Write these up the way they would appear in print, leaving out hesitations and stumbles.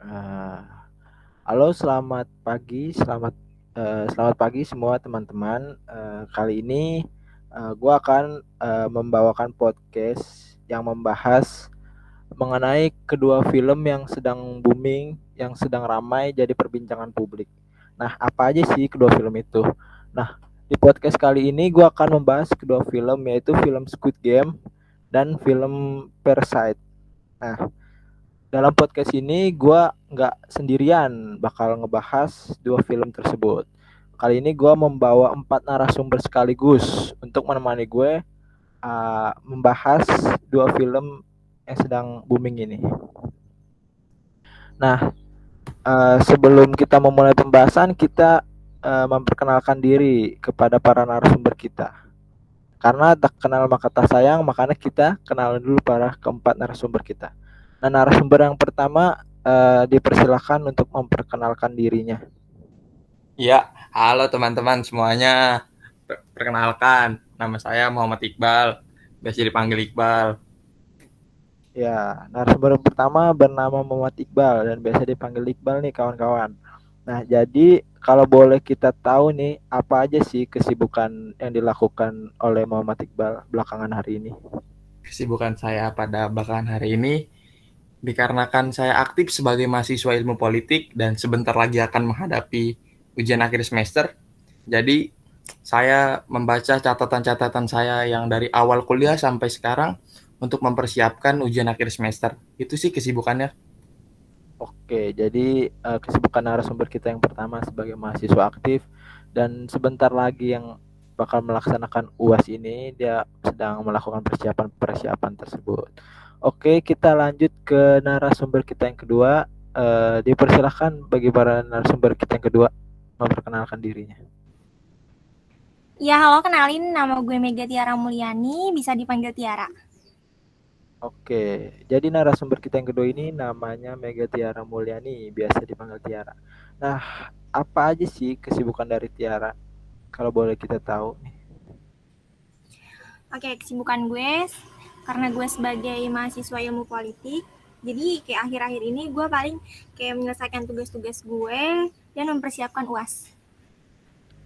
Eh, Halo, selamat pagi semua teman-teman. Kali ini gue akan membawakan podcast yang membahas mengenai kedua film yang sedang booming, yang sedang ramai jadi perbincangan publik. Nah, apa aja sih kedua film itu? Nah, di podcast kali ini gue akan membahas kedua film, yaitu film Squid Game dan film Parasite. Nah, dalam podcast ini gue nggak sendirian bakal ngebahas dua film tersebut. Kali ini gue membawa 4 narasumber sekaligus untuk menemani gue membahas dua film yang sedang booming ini. Nah, sebelum kita memulai pembahasan, kita memperkenalkan diri kepada para narasumber kita. Karena tak kenal maka tak sayang, makanya kita kenalan dulu para keempat narasumber kita. Nah, narasumber yang pertama dipersilakan untuk memperkenalkan dirinya. Ya, halo teman-teman semuanya. Perkenalkan, nama saya Muhammad Iqbal, biasa dipanggil Iqbal. Ya, narasumber yang pertama bernama Muhammad Iqbal dan biasa dipanggil Iqbal nih kawan-kawan. Nah, jadi kalau boleh kita tahu nih, apa aja sih kesibukan yang dilakukan oleh Muhammad Iqbal belakangan hari ini? Kesibukan saya pada belakangan hari ini dikarenakan saya aktif sebagai mahasiswa ilmu politik dan sebentar lagi akan menghadapi ujian akhir semester. Jadi, saya membaca catatan-catatan saya yang dari awal kuliah sampai sekarang untuk mempersiapkan ujian akhir semester. Itu sih kesibukannya. Oke, jadi kesibukan narasumber kita yang pertama sebagai mahasiswa aktif dan sebentar lagi yang bakal melaksanakan UAS ini dia sedang melakukan persiapan tersebut. Oke, kita lanjut ke narasumber kita yang kedua. Dipersilahkan bagi para narasumber kita yang kedua memperkenalkan dirinya. Ya, halo, kenalin nama gue Mega Tiara Mulyani, bisa dipanggil Tiara. Oke, jadi narasumber kita yang kedua ini namanya Mega Tiara Mulyani, biasa dipanggil Tiara. Nah, apa aja sih kesibukan dari Tiara? Kalau boleh kita tahu nih. Oke, kesibukan gue, karena gue sebagai mahasiswa ilmu politik, jadi kayak akhir-akhir ini gue paling kayak menyelesaikan tugas-tugas gue dan mempersiapkan UAS.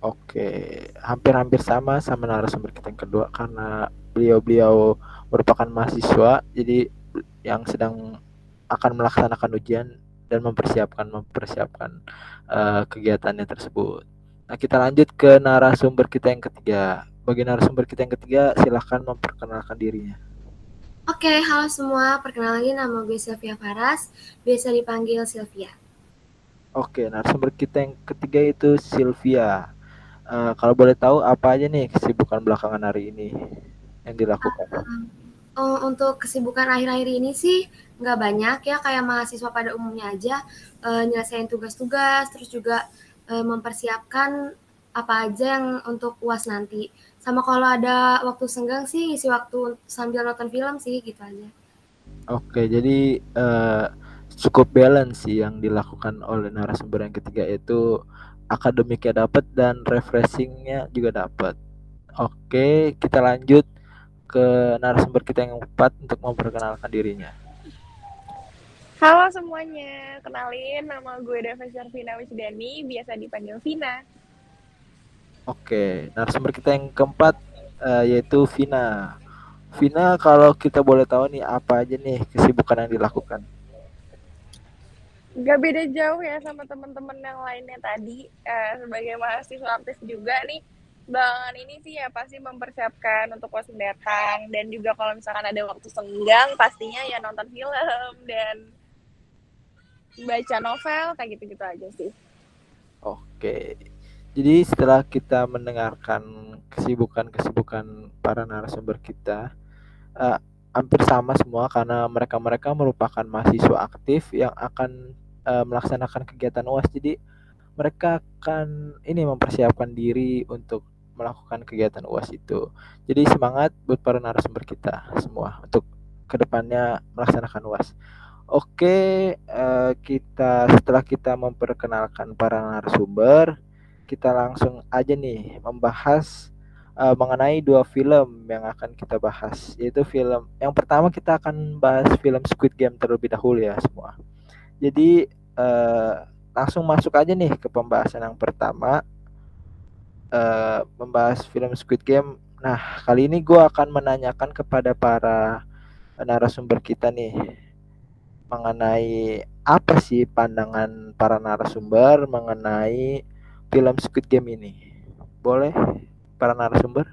Oke, hampir-hampir sama narasumber kita yang kedua karena beliau-beliau merupakan mahasiswa, jadi yang sedang akan melaksanakan ujian dan mempersiapkan kegiatannya tersebut. Nah, kita lanjut ke narasumber kita yang ketiga. Bagi narasumber kita yang ketiga, silahkan memperkenalkan dirinya. Oke, halo semua. Perkenalkan nama gue Sylvia Faras, biasa dipanggil Sylvia. Oke, narasumber kita yang ketiga itu Sylvia. Kalau boleh tahu apa aja nih kesibukan belakangan hari ini yang dilakukan? Untuk kesibukan akhir-akhir ini sih nggak banyak ya, kayak mahasiswa pada umumnya aja, nyelesain tugas-tugas, terus juga mempersiapkan apa aja yang untuk UAS nanti. Sama kalau ada waktu senggang sih isi waktu sambil nonton film sih, gitu aja. Oke, jadi cukup balance sih yang dilakukan oleh narasumber yang ketiga, itu akademiknya dapat dan refreshingnya juga dapat. Oke, kita lanjut ke narasumber kita yang keempat untuk memperkenalkan dirinya. Halo semuanya, kenalin nama gue Deva Vina Wisdani, biasa dipanggil Vina. Oke, narasumber kita yang keempat yaitu Vina. Vina, kalau kita boleh tahu nih apa aja nih kesibukan yang dilakukan? Gak beda jauh ya sama teman-teman yang lainnya tadi. Sebagai mahasiswa aktif juga nih, belakangan ini sih ya pasti mempersiapkan untuk UAS mendatang. Dan juga kalau misalkan ada waktu senggang, pastinya ya nonton film dan baca novel, kayak gitu-gitu aja sih. Oke. Jadi setelah kita mendengarkan kesibukan para narasumber kita, eh, hampir sama semua karena mereka-mereka merupakan mahasiswa aktif yang akan melaksanakan kegiatan UAS. Jadi mereka akan ini mempersiapkan diri untuk melakukan kegiatan UAS itu. Jadi semangat buat para narasumber kita semua untuk kedepannya melaksanakan UAS. Oke, setelah kita memperkenalkan para narasumber, kita langsung aja nih membahas mengenai dua film yang akan kita bahas. Yaitu film yang pertama, kita akan bahas film Squid Game terlebih dahulu ya semua. Jadi langsung masuk aja nih ke pembahasan yang pertama, membahas film Squid Game. Nah, kali ini gue akan menanyakan kepada para narasumber kita nih mengenai apa sih pandangan para narasumber mengenai film Squid Game ini. Boleh para narasumber?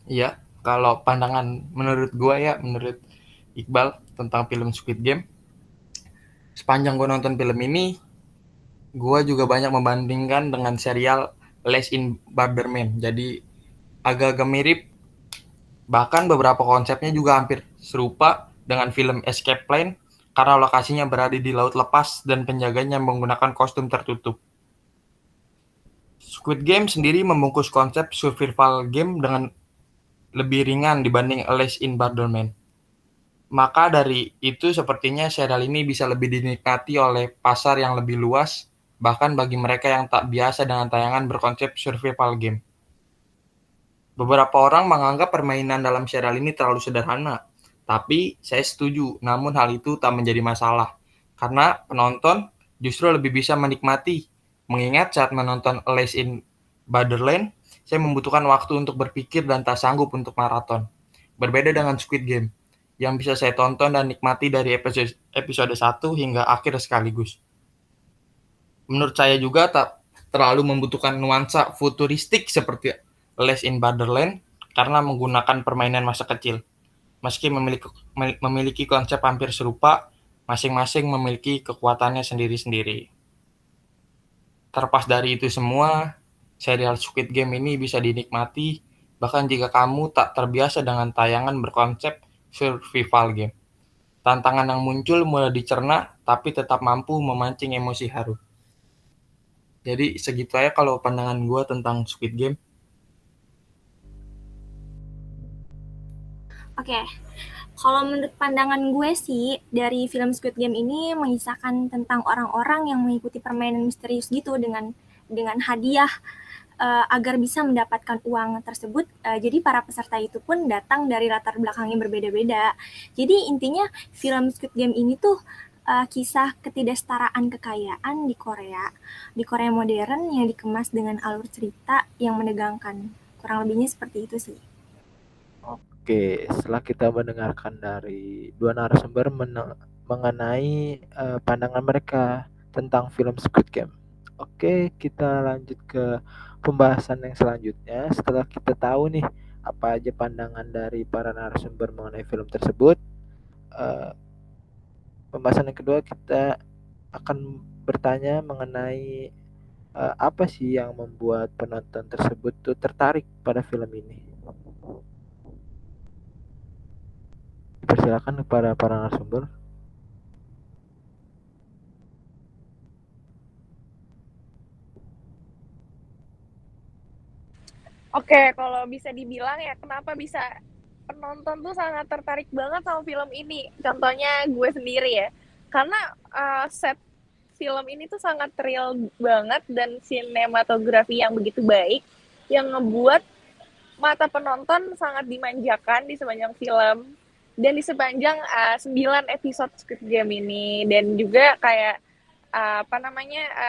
Iya, kalau pandangan menurut gua ya, menurut Iqbal tentang film Squid Game, sepanjang gua nonton film ini, gua juga banyak membandingkan dengan serial Les in Borderman. Jadi agak-agak mirip, bahkan beberapa konsepnya juga hampir serupa dengan film Escape Plan karena lokasinya berada di laut lepas dan penjaganya menggunakan kostum tertutup. Squid Game sendiri membungkus konsep survival game dengan lebih ringan dibanding Alice in Borderland. Maka dari itu sepertinya serial ini bisa lebih dinikmati oleh pasar yang lebih luas, bahkan bagi mereka yang tak biasa dengan tayangan berkonsep survival game. Beberapa orang menganggap permainan dalam serial ini terlalu sederhana, tapi saya setuju, namun hal itu tak menjadi masalah, karena penonton justru lebih bisa menikmati. Mengingat saat menonton Alice in Borderland, saya membutuhkan waktu untuk berpikir dan tak sanggup untuk maraton. Berbeda dengan Squid Game, yang bisa saya tonton dan nikmati dari episode 1 hingga akhir sekaligus. Menurut saya juga tak terlalu membutuhkan nuansa futuristik seperti Alice in Borderland karena menggunakan permainan masa kecil. Meski memiliki konsep hampir serupa, masing-masing memiliki kekuatannya sendiri-sendiri. Terlepas dari itu semua, serial Squid Game ini bisa dinikmati bahkan jika kamu tak terbiasa dengan tayangan berkonsep survival game. Tantangan yang muncul mulai dicerna tapi tetap mampu memancing emosi haru. Jadi segitu aja kalau pandangan gue tentang Squid Game. Oke, kalau menurut pandangan gue sih, dari film Squid Game ini mengisahkan tentang orang-orang yang mengikuti permainan misterius gitu dengan hadiah agar bisa mendapatkan uang tersebut. Jadi para peserta itu pun datang dari latar belakang yang berbeda-beda. Jadi intinya film Squid Game ini tuh kisah ketidaksetaraan kekayaan di Korea modern yang dikemas dengan alur cerita yang menegangkan. Kurang lebihnya seperti itu sih. Oke, setelah kita mendengarkan dari dua narasumber mengenai pandangan mereka tentang film Squid Game. Oke, kita lanjut ke pembahasan yang selanjutnya. Setelah kita tahu nih apa aja pandangan dari para narasumber mengenai film tersebut, pembahasan yang kedua kita akan bertanya mengenai apa sih yang membuat penonton tersebut tuh tertarik pada film ini. Persilakan kepada para narasumber. Oke, kalau bisa dibilang ya kenapa bisa penonton tuh sangat tertarik banget sama film ini. Contohnya gue sendiri ya. Karena set film ini tuh sangat real banget dan sinematografi yang begitu baik yang ngebuat mata penonton sangat dimanjakan di sepanjang film dan di sepanjang 9 episode Squid Game ini, dan juga kayak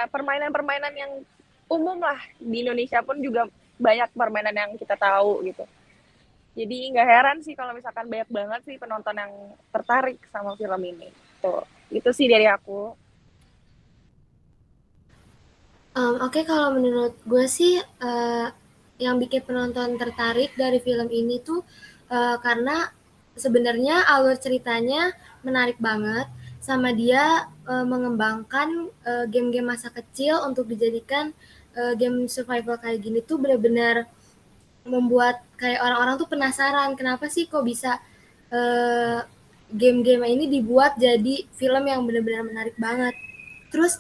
permainan-permainan yang umum lah di Indonesia pun juga banyak permainan yang kita tahu gitu. Jadi nggak heran sih kalau misalkan banyak banget sih penonton yang tertarik sama film ini. Tuh, itu sih dari aku. Oke, kalau menurut gue sih yang bikin penonton tertarik dari film ini tuh karena sebenarnya alur ceritanya menarik banget, sama dia mengembangkan game-game masa kecil untuk dijadikan game survival kayak gini tuh benar-benar membuat kayak orang-orang tuh penasaran kenapa sih kok bisa game-game ini dibuat jadi film yang benar-benar menarik banget. Terus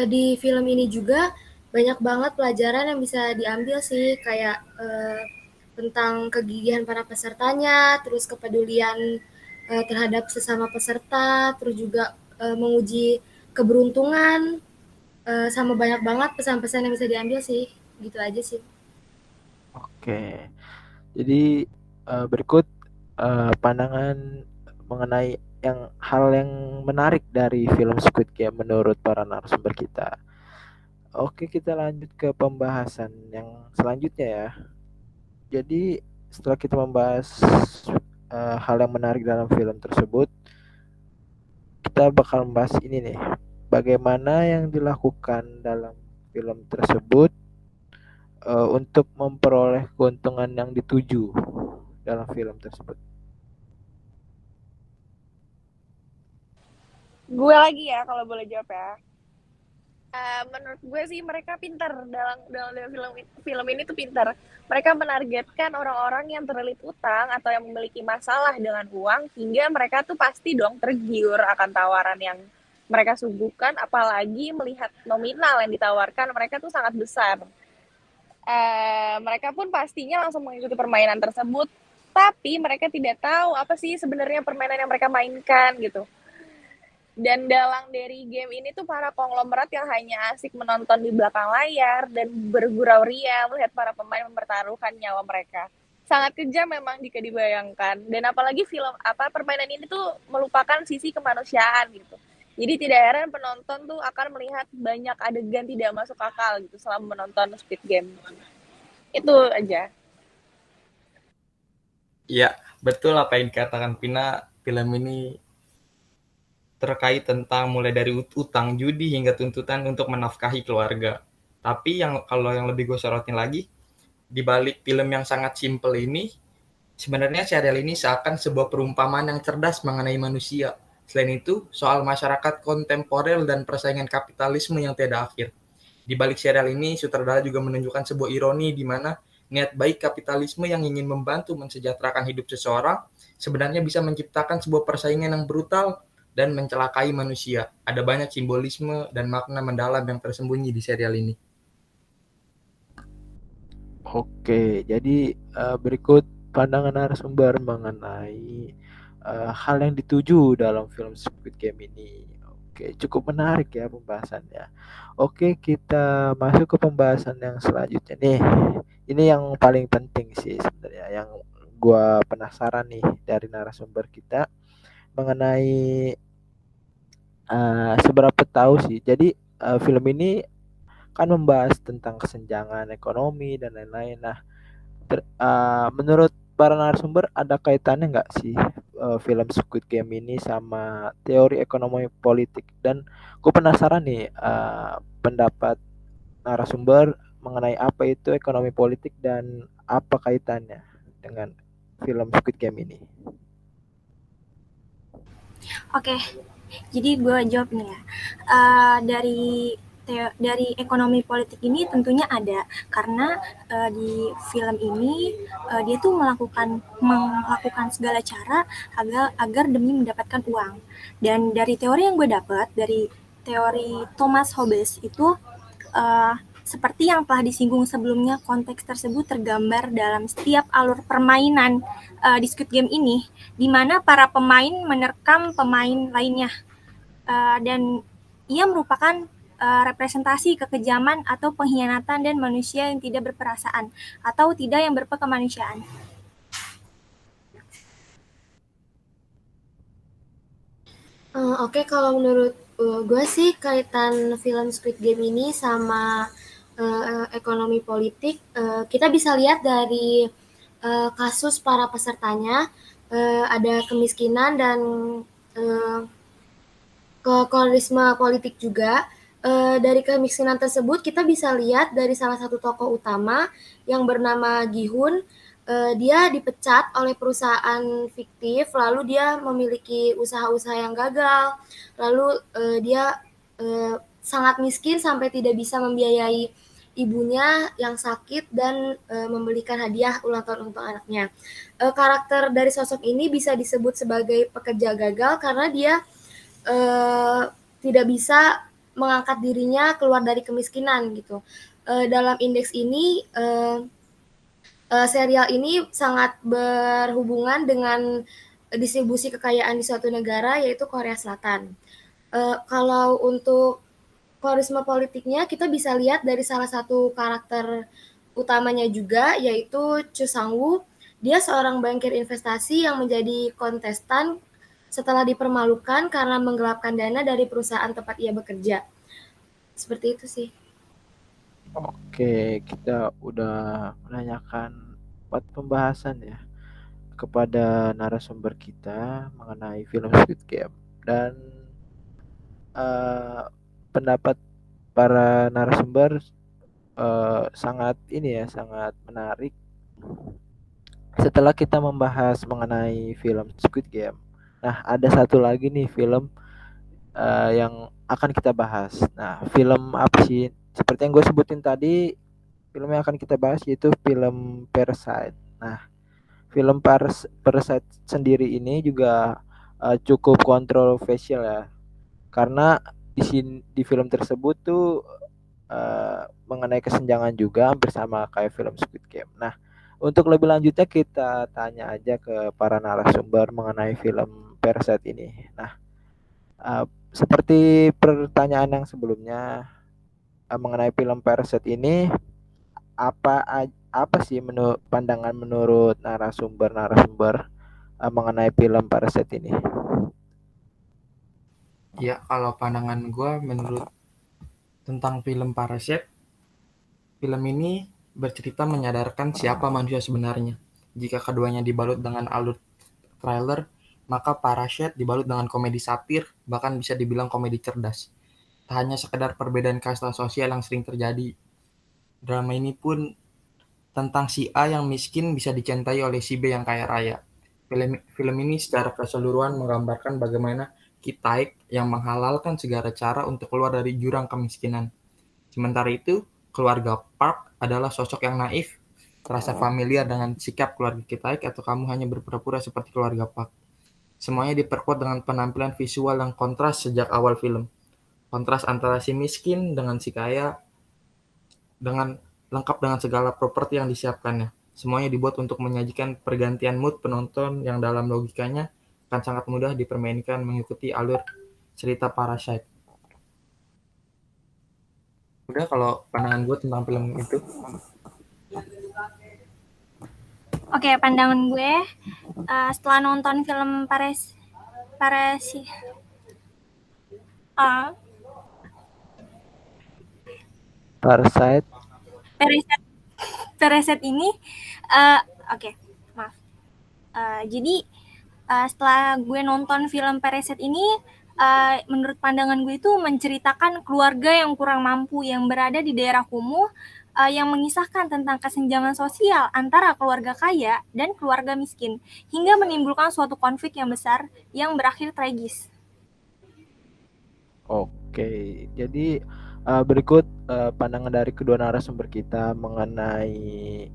di film ini juga banyak banget pelajaran yang bisa diambil sih, kayak tentang kegigihan para pesertanya, terus kepedulian terhadap sesama peserta, terus juga menguji keberuntungan, sama banyak banget pesan-pesan yang bisa diambil sih. Gitu aja sih. Oke, jadi berikut pandangan mengenai hal yang menarik dari film Squid Game menurut para narasumber kita. Oke, kita lanjut ke pembahasan yang selanjutnya ya. Jadi setelah kita membahas hal yang menarik dalam film tersebut, kita bakal membahas ini nih, bagaimana yang dilakukan dalam film tersebut untuk memperoleh keuntungan yang dituju dalam film tersebut. Gue lagi ya kalau boleh jawab ya. Menurut gue sih mereka pintar dalam film ini tuh pintar. Mereka menargetkan orang-orang yang terlilit utang atau yang memiliki masalah dengan uang, hingga mereka tuh pasti dong tergiur akan tawaran yang mereka suguhkan, apalagi melihat nominal yang ditawarkan mereka tuh sangat besar. Mereka pun pastinya langsung mengikuti permainan tersebut, tapi mereka tidak tahu apa sih sebenarnya permainan yang mereka mainkan gitu. Dan dalang dari game ini tuh para konglomerat yang hanya asik menonton di belakang layar dan bergurau ria melihat para pemain mempertaruhkan nyawa mereka. Sangat kejam memang jika dibayangkan. Dan apalagi permainan ini tuh melupakan sisi kemanusiaan gitu. Jadi tidak heran penonton tuh akan melihat banyak adegan tidak masuk akal gitu selama menonton Squid Game. Itu aja. Iya, betul apa yang dikatakan Pina. Film ini terkait tentang mulai dari utang judi hingga tuntutan untuk menafkahi keluarga. Tapi kalau yang lebih gue sorotin lagi, di balik film yang sangat simpel ini, sebenarnya serial ini seakan sebuah perumpamaan yang cerdas mengenai manusia. Selain itu, soal masyarakat kontemporer dan persaingan kapitalisme yang tiada akhir. Di balik serial ini, sutradara juga menunjukkan sebuah ironi di mana niat baik kapitalisme yang ingin membantu mensejahterakan hidup seseorang sebenarnya bisa menciptakan sebuah persaingan yang brutal dan mencelakai manusia. Ada banyak simbolisme dan makna mendalam yang tersembunyi di serial ini. Oke, jadi berikut pandangan narasumber mengenai hal yang dituju dalam film Squid Game ini. Oke, cukup menarik ya pembahasannya. Oke, kita masuk ke pembahasan yang selanjutnya nih. Ini yang paling penting sih sebenarnya, yang gua penasaran nih dari narasumber kita mengenai seberapa tahu sih. Jadi film ini kan membahas tentang kesenjangan ekonomi dan lain-lain. Nah, menurut para narasumber ada kaitannya nggak sih film Squid Game ini sama teori ekonomi politik? Dan gue penasaran nih pendapat narasumber mengenai apa itu ekonomi politik dan apa kaitannya dengan film Squid Game ini. Oke, jadi gue jawab nih ya. Dari ekonomi politik ini tentunya ada, karena di film ini dia tuh melakukan segala cara agar demi mendapatkan uang. Dan dari teori yang gue dapat dari teori Thomas Hobbes itu seperti yang telah disinggung sebelumnya, konteks tersebut tergambar dalam setiap alur permainan di Squid Game ini, di mana para pemain menerkam pemain lainnya, dan ia merupakan representasi kekejaman atau pengkhianatan dan manusia yang tidak berperasaan atau tidak yang berkemanusiaan. Oke, kalau menurut gue sih kaitan film Squid Game ini sama ekonomi politik, kita bisa lihat dari kasus para pesertanya, ada kemiskinan dan kolonisme politik juga. Dari kemiskinan tersebut kita bisa lihat dari salah satu tokoh utama yang bernama Gi-hun. Dia dipecat oleh perusahaan fiktif, lalu dia memiliki usaha-usaha yang gagal, lalu dia sangat miskin sampai tidak bisa membiayai ibunya yang sakit dan membelikan hadiah ulang tahun untuk anaknya. Karakter dari sosok ini bisa disebut sebagai pekerja gagal karena dia tidak bisa mengangkat dirinya keluar dari kemiskinan gitu. Dalam indeks ini serial ini sangat berhubungan dengan distribusi kekayaan di suatu negara, yaitu Korea Selatan. Kalau untuk kolonisme politiknya, kita bisa lihat dari salah satu karakter utamanya juga, yaitu Chu Sang-woo. Dia seorang bankir investasi yang menjadi kontestan setelah dipermalukan karena menggelapkan dana dari perusahaan tempat ia bekerja. Seperti itu sih. Oke, kita udah menanyakan buat pembahasan ya kepada narasumber kita mengenai film Squid Game dan pendapat para narasumber sangat ini ya, sangat menarik. Setelah kita membahas mengenai film Squid Game, nah ada satu lagi nih film yang akan kita bahas. Nah, film apa sih? Seperti yang gue sebutin tadi, film yang akan kita bahas yaitu film Parasite. Nah, film Parasite sendiri ini juga cukup kontroversial ya, karena di film tersebut tuh mengenai kesenjangan juga hampir sama kayak film Squid Game. Nah, untuk lebih lanjutnya kita tanya aja ke para narasumber mengenai film Parasite ini. Nah, seperti pertanyaan yang sebelumnya mengenai film Parasite ini, apa sih pandangan menurut narasumber mengenai film Parasite ini? Ya, kalau pandangan gue menurut tentang film Parasite, film ini bercerita menyadarkan siapa manusia sebenarnya. Jika keduanya dibalut dengan alur trailer, maka Parasite dibalut dengan komedi satir, bahkan bisa dibilang komedi cerdas. Tak hanya sekedar perbedaan kasta sosial yang sering terjadi. Drama ini pun tentang si A yang miskin bisa dicintai oleh si B yang kaya raya. Film ini secara keseluruhan menggambarkan bagaimana Ki Taek yang menghalalkan segala cara untuk keluar dari jurang kemiskinan. Sementara itu, keluarga Park adalah sosok yang naif, terasa familiar dengan sikap keluarga Ki Taek atau kamu hanya berpura-pura seperti keluarga Park. Semuanya diperkuat dengan penampilan visual yang kontras sejak awal film. Kontras antara si miskin dengan si kaya, dengan lengkap dengan segala properti yang disiapkannya. Semuanya dibuat untuk menyajikan pergantian mood penonton yang dalam logikanya akan sangat mudah dipermainkan mengikuti alur cerita Parasite. Udah kalau pandangan gue tentang film itu. Oke, pandangan gue setelah nonton film Parasite ini oke, maaf. Jadi setelah gue nonton film Parasite ini, menurut pandangan gue itu menceritakan keluarga yang kurang mampu yang berada di daerah kumuh, yang mengisahkan tentang kesenjangan sosial antara keluarga kaya dan keluarga miskin, hingga menimbulkan suatu konflik yang besar yang berakhir tragis. Oke, jadi berikut pandangan dari kedua narasumber kita mengenai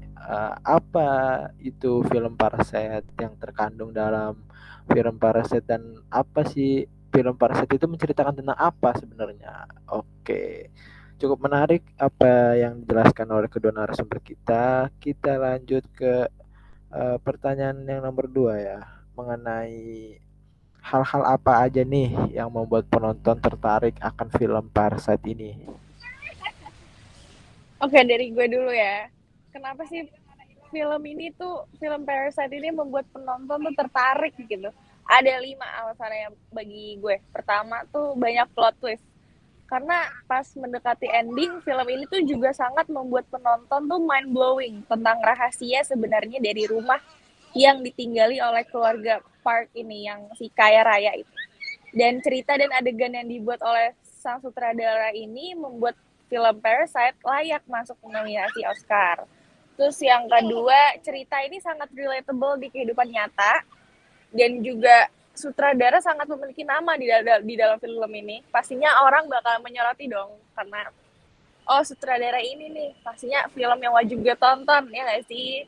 apa itu film Parasite yang terkandung dalam film Parasite dan apa sih film Parasite itu menceritakan tentang apa sebenarnya. Oke, cukup menarik apa yang dijelaskan oleh kedua narasumber kita. Kita lanjut ke pertanyaan yang nomor 2 ya, mengenai hal-hal apa aja nih yang membuat penonton tertarik akan film Parasite ini? Oke, dari gue dulu ya. Kenapa sih film Parasite ini membuat penonton tuh tertarik gitu? Ada 5 alasannya bagi gue. Pertama tuh banyak plot twist. Karena pas mendekati ending, film ini tuh juga sangat membuat penonton tuh mind blowing tentang rahasia sebenarnya dari rumah yang ditinggali oleh keluarga Park ini, yang si kaya raya itu. Dan cerita dan adegan yang dibuat oleh sang sutradara ini membuat film Parasite layak masuk nominasi Oscar. Terus yang kedua, cerita ini sangat relatable di kehidupan nyata dan juga sutradara sangat memiliki nama di dalam film ini. Pastinya orang bakal menyoroti dong karena sutradara ini nih pastinya film yang wajib gue tonton, ya nggak sih?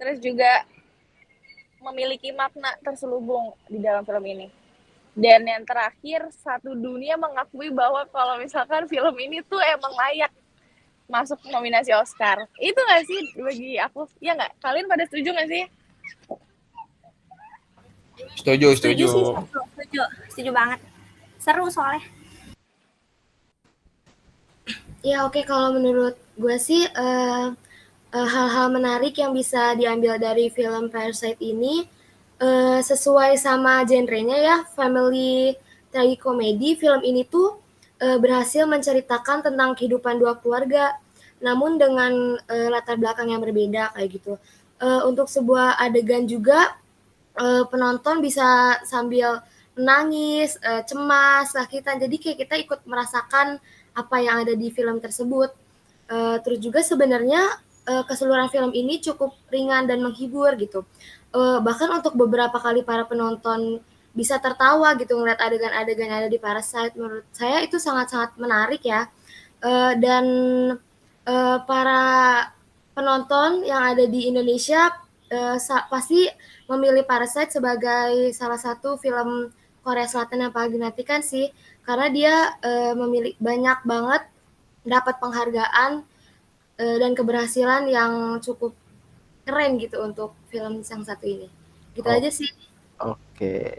Terus juga memiliki makna terselubung di dalam film ini. Dan yang terakhir, satu dunia mengakui bahwa kalau misalkan film ini tuh emang layak masuk nominasi Oscar. Itu nggak sih bagi aku? Ya nggak? Kalian pada setuju nggak sih? Setuju. Setuju banget. Seru soalnya. Ya oke, kalau menurut gue sih hal-hal menarik yang bisa diambil dari film Parasite ini sesuai sama genrenya ya, family tragikomedi, film ini tuh berhasil menceritakan tentang kehidupan dua keluarga, namun dengan latar belakang yang berbeda kayak gitu. Untuk sebuah adegan juga penonton bisa sambil menangis, cemas, sakitan. Jadi kayak kita ikut merasakan apa yang ada di film tersebut. Terus juga sebenarnya keseluruhan film ini cukup ringan dan menghibur gitu. Bahkan untuk beberapa kali para penonton bisa tertawa gitu ngeliat adegan-adegan yang ada di Parasite. Menurut saya itu sangat-sangat menarik ya. Dan para penonton yang ada di Indonesia pasti memilih Parasite sebagai salah satu film Korea Selatan yang paling dinantikan sih, karena dia memiliki banyak banget dapat penghargaan dan keberhasilan yang cukup keren gitu untuk film yang satu ini. Gitu aja sih. Oke.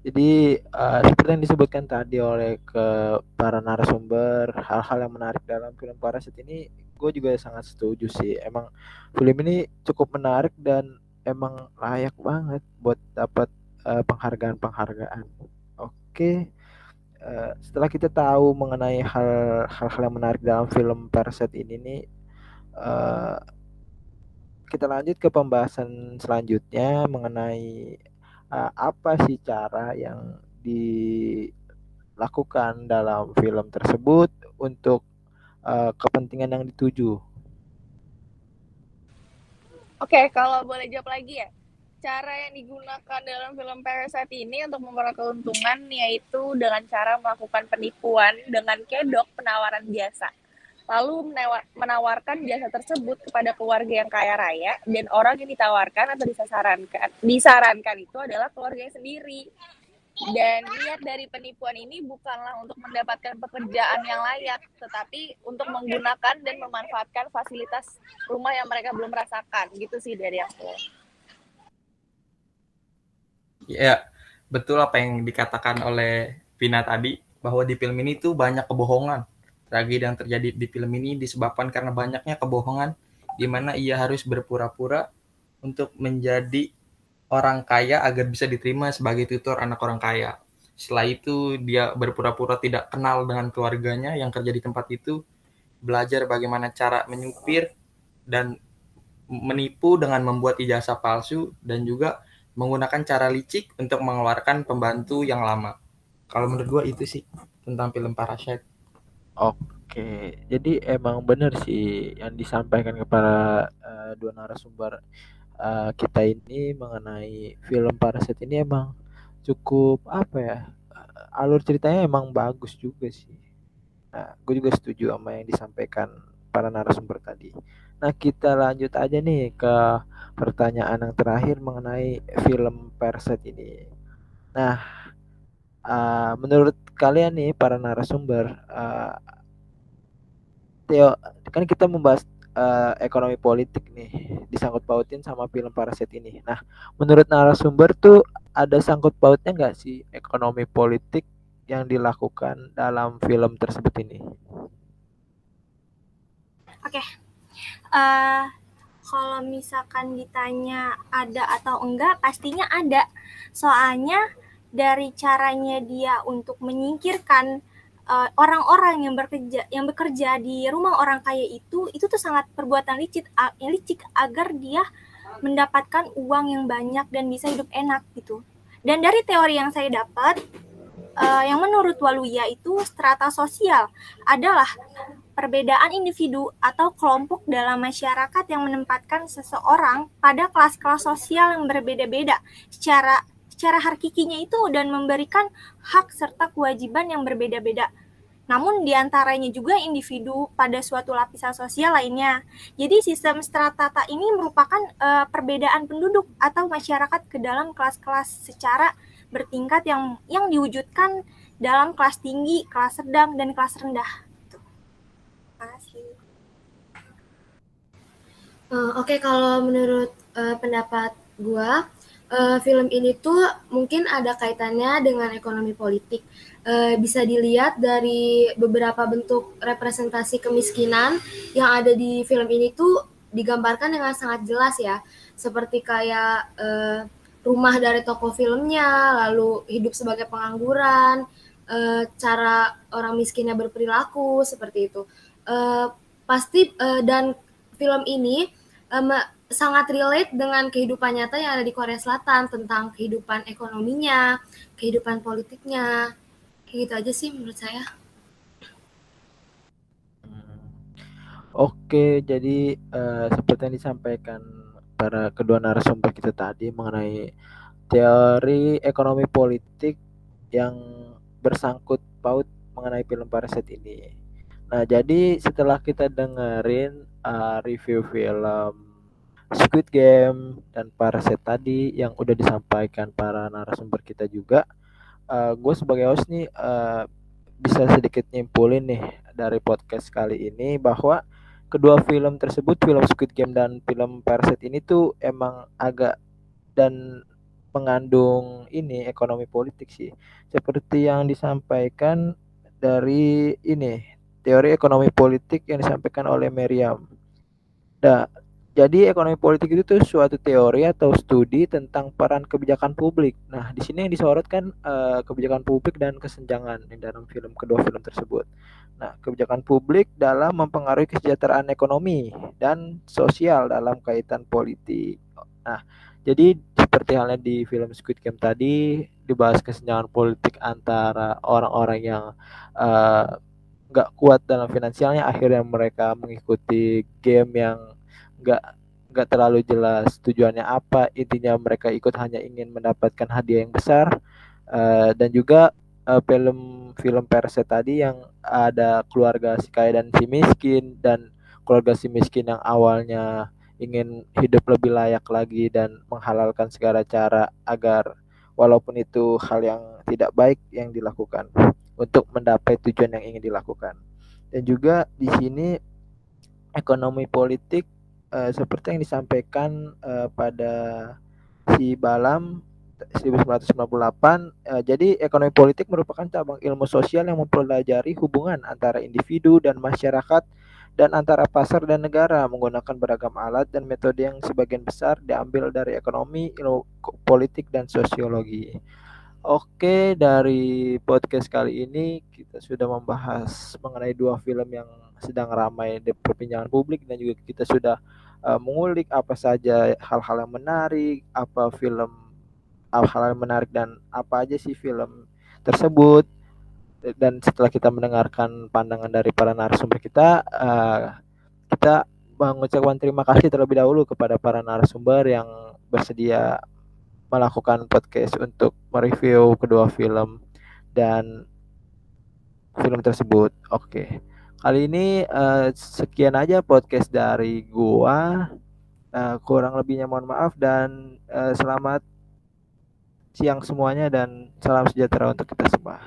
Jadi seperti yang disebutkan tadi oleh para narasumber, hal-hal yang menarik dalam film Parasit ini, gue juga sangat setuju sih. Emang film ini cukup menarik dan emang layak banget buat dapat penghargaan-penghargaan. Oke, setelah kita tahu mengenai hal-hal yang menarik dalam film Parasit ini nih, kita lanjut ke pembahasan selanjutnya mengenai apa sih cara yang dilakukan dalam film tersebut untuk kepentingan yang dituju. Oke, kalau boleh jawab lagi ya. Cara yang digunakan dalam film Parasite ini untuk memperoleh keuntungan yaitu dengan cara melakukan penipuan dengan kedok penawaran jasa. Lalu menawarkan jasa tersebut kepada keluarga yang kaya raya, dan orang yang ditawarkan atau disarankan itu adalah keluarganya sendiri. Dan niat dari penipuan ini bukanlah untuk mendapatkan pekerjaan yang layak, tetapi untuk menggunakan dan memanfaatkan fasilitas rumah yang mereka belum rasakan. Gitu sih dari aku. Ya, betul apa yang dikatakan oleh Vina tadi, bahwa di film ini tuh banyak kebohongan. Tragedi yang terjadi di film ini disebabkan karena banyaknya kebohongan, di mana ia harus berpura-pura untuk menjadi orang kaya agar bisa diterima sebagai tutor anak orang kaya. Setelah itu dia berpura-pura tidak kenal dengan keluarganya yang kerja di tempat itu, belajar bagaimana cara menyupir dan menipu dengan membuat ijazah palsu, dan juga menggunakan cara licik untuk mengeluarkan pembantu yang lama. Kalau menurut gue itu sih tentang film Parasite. Oke, jadi emang benar sih yang disampaikan kepada dua narasumber kita ini mengenai film Parasite ini emang cukup apa ya, alur ceritanya emang bagus juga sih. Nah, gue juga setuju sama yang disampaikan para narasumber tadi. Nah, kita lanjut aja nih ke pertanyaan yang terakhir mengenai film Parasite ini. Nah, menurut kalian nih para narasumber, Teo, kan kita membahas ekonomi politik nih, disangkut pautin sama film Parasite ini. Nah, menurut narasumber tuh ada sangkut pautnya nggak sih ekonomi politik yang dilakukan dalam film tersebut ini? Oke. Kalau misalkan ditanya ada atau enggak, pastinya ada. Soalnya dari caranya dia untuk menyingkirkan orang-orang yang bekerja di rumah orang kaya itu tuh sangat perbuatan licik agar dia mendapatkan uang yang banyak dan bisa hidup enak gitu. Dan dari teori yang saya dapat, yang menurut Waluya itu strata sosial adalah perbedaan individu atau kelompok dalam masyarakat yang menempatkan seseorang pada kelas-kelas sosial yang berbeda-beda secara hakikinya itu, dan memberikan hak serta kewajiban yang berbeda-beda. Namun diantaranya juga individu pada suatu lapisan sosial lainnya. Jadi sistem strata ini merupakan perbedaan penduduk atau masyarakat ke dalam kelas-kelas secara bertingkat yang diwujudkan dalam kelas tinggi, kelas sedang, dan kelas rendah. Oke, kalau menurut pendapat gua, film ini tuh mungkin ada kaitannya dengan ekonomi politik. Bisa dilihat dari beberapa bentuk representasi kemiskinan yang ada di film ini tuh digambarkan dengan sangat jelas ya. Seperti kayak rumah dari toko filmnya, lalu hidup sebagai pengangguran, cara orang miskinnya berperilaku seperti itu. Pasti dan film ini sangat relate dengan kehidupan nyata yang ada di Korea Selatan tentang kehidupan ekonominya, kehidupan politiknya. Kayak gitu aja sih menurut saya. Oke, jadi seperti yang disampaikan para kedua narasumber kita tadi mengenai teori ekonomi politik yang bersangkut paut mengenai film Parasite ini. Nah, jadi setelah kita dengerin review film Squid Game dan Parasite tadi yang udah disampaikan para narasumber kita juga, gue sebagai host nih bisa sedikit nyimpulin nih dari podcast kali ini bahwa kedua film tersebut, film Squid Game dan film Parasite ini tuh emang agak dan mengandung ini ekonomi politik sih. Seperti yang disampaikan dari ini teori ekonomi politik yang disampaikan oleh Meriam. Nah, jadi ekonomi politik itu tuh suatu teori atau studi tentang peran kebijakan publik. Nah, di sini yang disorot kan kebijakan publik dan kesenjangan di dalam kedua film tersebut. Nah, kebijakan publik dalam mempengaruhi kesejahteraan ekonomi dan sosial dalam kaitan politik. Nah, jadi seperti halnya di film Squid Game tadi dibahas kesenjangan politik antara orang-orang yang nggak kuat dalam finansialnya, akhirnya mereka mengikuti game yang nggak nggak terlalu jelas tujuannya apa, intinya mereka ikut hanya ingin mendapatkan hadiah yang besar. Dan juga film Parasite tadi yang ada keluarga si kaya dan si miskin, dan keluarga si miskin yang awalnya ingin hidup lebih layak lagi dan menghalalkan segala cara agar walaupun itu hal yang tidak baik yang dilakukan untuk mendapai tujuan yang ingin dilakukan. Dan juga di sini ekonomi politik seperti yang disampaikan pada si Balam 1998, jadi ekonomi politik merupakan cabang ilmu sosial yang mempelajari hubungan antara individu dan masyarakat dan antara pasar dan negara menggunakan beragam alat dan metode yang sebagian besar diambil dari ekonomi, ilmu politik, dan sosiologi. Oke, dari podcast kali ini kita sudah membahas mengenai dua film yang sedang ramai di perbincangan publik, dan juga kita sudah mengulik apa saja hal-hal yang menarik, hal-hal yang menarik dan apa aja sih film tersebut. Dan setelah kita mendengarkan pandangan dari para narasumber kita, kita mengucapkan terima kasih terlebih dahulu kepada para narasumber yang bersedia melakukan podcast untuk mereview kedua film dan film tersebut. Oke. Kali ini sekian aja podcast dari gua. Kurang lebihnya mohon maaf, dan selamat siang semuanya dan salam sejahtera untuk kita semua.